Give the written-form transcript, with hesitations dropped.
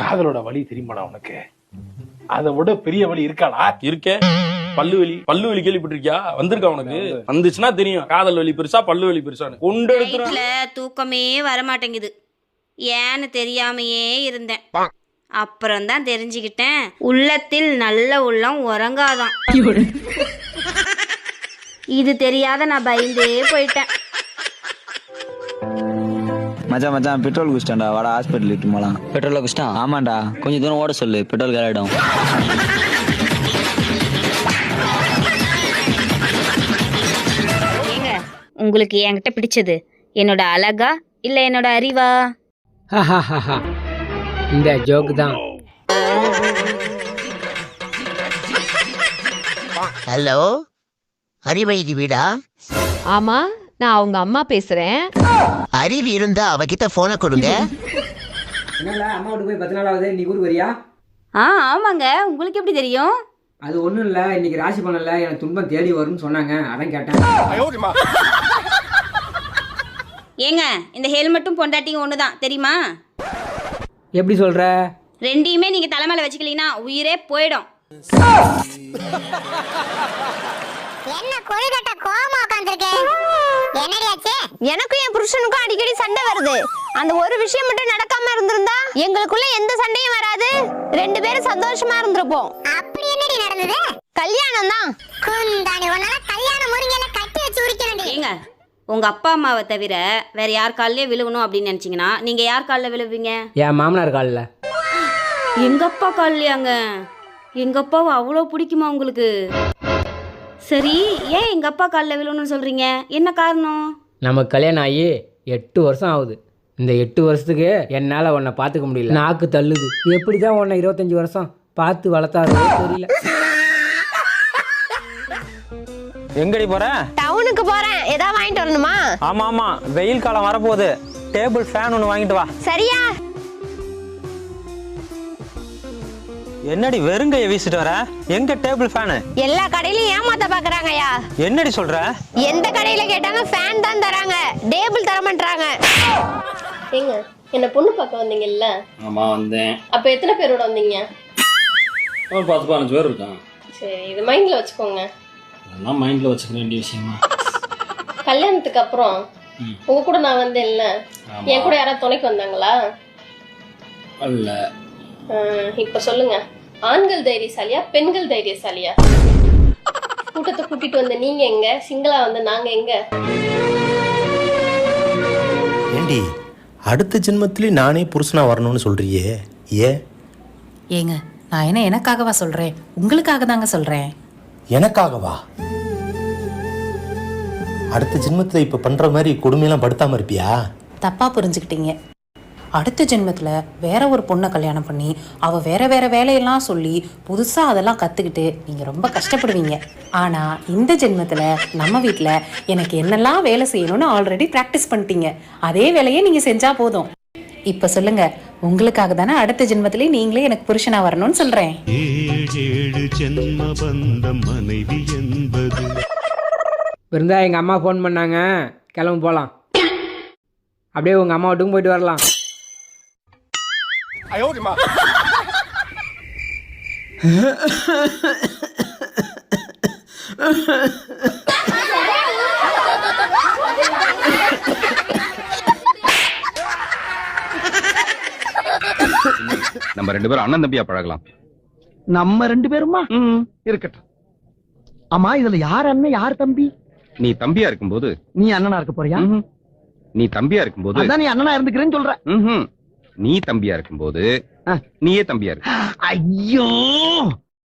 காதலோட வலி தெரியுமாடா உனக்கு? அதை விட பெரிய வலி இருக்காடா? இருக்கே. பல்லு வலி கேள்விப்பட்டிருக்கியா? வந்திருக்கா உனக்கு? வந்துச்சுன்னா தெரியும் காதல் வலி பெருசா பல்லு வலி பெருசான்னு. கொண்டு எடுத்துற தூக்கமே வரமாட்டேங்குது. ஏன்னு தெரியாமையே இருந்தேன். அப்புறம் தான் தெரிஞ்சுக்கிட்டேன், உள்ளத்தில் நல்ல உள்ளம் உறங்காதான். இது தெரியாத நான் பயந்தே போயிட்டேன். மச்சான் மச்சான் பெட்ரோல் குடிச்சிட்டான்டா, வாடா ஹாஸ்பிட்டல் இட்டு போலாம். பெட்ரோல் குடிச்சிட்டான்? ஆமாண்டா, கொஞ்சம் தூரம் ஓட சொல்லு, பெட்ரோல் காலிடும். ஏங்க, உங்களுக்கு என்கிட்ட பிடிச்சது என்னோட அழகா இல்ல என்னோட அறிவா? இந்த ஜோக்கு தான். ஹலோ, அறிவைதி வீடா? ஆமா, நான் அவங்க அம்மா பேசுறேன். அறிவு இருந்தா அவகிட்ட போனை கொடுங்க. என்னடா அம்மா வீட்டு போய் 10 நாள் ஆகுது, நீ ஊருக்கு வரியா? ஆமாங்க, உங்களுக்கு எப்படி தெரியும்? அது ஒண்ணும் இல்ல, இன்னைக்கு ராசி பண்ணல எனக்கு துன்பம் தேடி வரும்னு சொன்னாங்க, அதான் கேட்டேன். ஏங்க, இந்த ஹெல்மெட்டும் பொண்டாட்டியும் ஒண்ணுதான் தெரியுமா? எப்படி சொல்ற? ரெண்டையுமே நீங்க தலைமையில வச்சுக்கலீங்கன்னா உயிரே போயிடும். என்ன கொழுகட்ட கோவமா உட்கார்ந்திருக்கே? என்னடி ஆச்சு? எனக்கும் என் புருஷனுக்கும் அடிக்கடி சண்டை வருது. அந்த ஒரு விஷயம் மட்டும் நடக்காம இருந்திருந்தா எங்களுக்குள்ள எந்த சண்டையும் வராது, 2 பேரும் சந்தோஷமா இருந்திருப்போம். அப்படி என்னடி நடந்தது? கல்யாணம் தான். குந்தாணி, உன்னால கல்யாணம் முறிங்கல கட்டி வச்சு உரிக்கறேன்டி. ஏங்க, உங்க அப்பா அம்மாவை தவிர வேற யார் கால்லயே விழுகணும் அப்படின்னு நினைச்சீங்கன்னா நீங்க யார் காலில் விழுவீங்க? என் மாமனார் காலில். எங்க அப்பா காலிலையாங்க? எங்க அப்பாவை அவ்வளோ பிடிக்குமா உங்களுக்கு? சரி, ஏன் எங்க அப்பா காலில் விழணும்னு சொல்றீங்க? என்ன காரணம்? நமக்கு கல்யாணம் ஆகி 8 வருஷம் ஆகுது. இந்த 8 வருஷத்துக்கு என்னால் உன்னை பார்த்துக்க முடியல. நாக்கு தள்ளுது. எப்படி தான் உன்னை 25 வருஷம் பார்த்து வளர்த்தாரோ தெரியல. எங்கடி போற? டவுனுக்கு போறேன், ஏதாவது வாங்கிட்டு வரணுமா? ஆமா ஆமா, வெயில் காலம் வரப்போகுது, டேபிள் ஃபேன் ஒன்று வாங்கிட்டு வா. சரியா? என்னடி வெறுங்கைய வீசிட்டு வர? எங்க டேபிள் ஃபேனு? எல்லா கடையிலயும் ஏமாத்த பாக்குறாங்கயா. என்னடி சொல்ற? எந்த கடையில கேட்டாலும் ஃபேன் தான் தராங்க, டேபிள் தர மாட்டாங்க. ஏங்க, என்ன பொண்ணு பார்க்க வந்தீங்கல்ல? ஆமா வந்தேன். அப்ப எத்தனை பேரோட வந்தீங்க? ஒரு 10-15 பேர் இருக்கான். சரி, இது மைண்ட்ல வச்சுக்கோங்க. அதெல்லாம் மைண்ட்ல வச்சுக்க வேண்டிய விஷயமா? கல்யாணத்துக்கு அப்புறம் உங்க கூட நான் வந்தேன்ல, என் கூட யாராவது துணைக்கு வந்தாங்களா? இல்ல. இப்ப சொல்லுங்க, ஆண்கள் தைரியசாலியா பெண்கள் தைரியசாலியா? கூட்டத்தை கூட்டிட்டு வந்த நீங்க எங்க, சிங்களா வந்து நாங்க எங்க? ஏண்டி, அடுத்த ஜென்மத்திலே நானே புருஷனா வரணும்னு சொல்றியே, ஏங்க, நான் என்ன எனக்காகவா சொல்றேன், உங்களுக்காக தாங்க சொல்றேன். எனக்காகவா? அடுத்த ஜென்மத்துல இப்ப பண்ற மாதிரி கொடுமையெல்லாம் படுத்தாம இருப்பியா? தப்பா புரிஞ்சுக்கிட்டீங்க. அடுத்த ஜென்மத்துல வேற ஒரு பொண்ணை கல்யாணம் பண்ணி அவ வேற வேற வேலையெல்லாம் சொல்லி புதுசா அதெல்லாம் கத்துக்கிட்டு நீங்க ரொம்ப கஷ்டப்படுவீங்க. ஆனா இந்த ஜென்மத்துல நம்ம வீட்டுல எனக்கு என்னெல்லாம் வேலை செய்யணும்னு ஆல்ரெடி பிராக்டிஸ் பண்ணிட்டீங்க. அதே வேலையை நீங்க செஞ்சா போதும். இப்ப சொல்லுங்க, உங்களுக்காக தானே அடுத்த ஜென்மத்திலே நீங்களே எனக்கு புருஷனா வரணும்னு சொல்றேன். 7 ஜென்ம பந்தம் மனைவி என்பது. இருந்தா எங்கள் அம்மா ஃபோன் பண்ணாங்க, கிளம்பு போகலாம். அப்படியே உங்கள் அம்மா வீட்டுக்கும் போயிட்டு வரலாம். நம்ம 2 பேரும் அண்ணன் தம்பியா பழகலாம். நம்ம 2 பேருமா? இருக்கட்டும். ஆமா, இதுல யார் அண்ணன் யார் தம்பி? நீ தம்பியா இருக்கும்போது நீ அண்ணனா இருக்க போறியா? நீ தம்பியா இருக்கும்போது அதான் நீ அண்ணனா இருந்துக்கிறேன்னு சொல்ற. நீ தம்பியா இருக்கும்போது நீயே தம்பியா இருக்க. ஐயோ,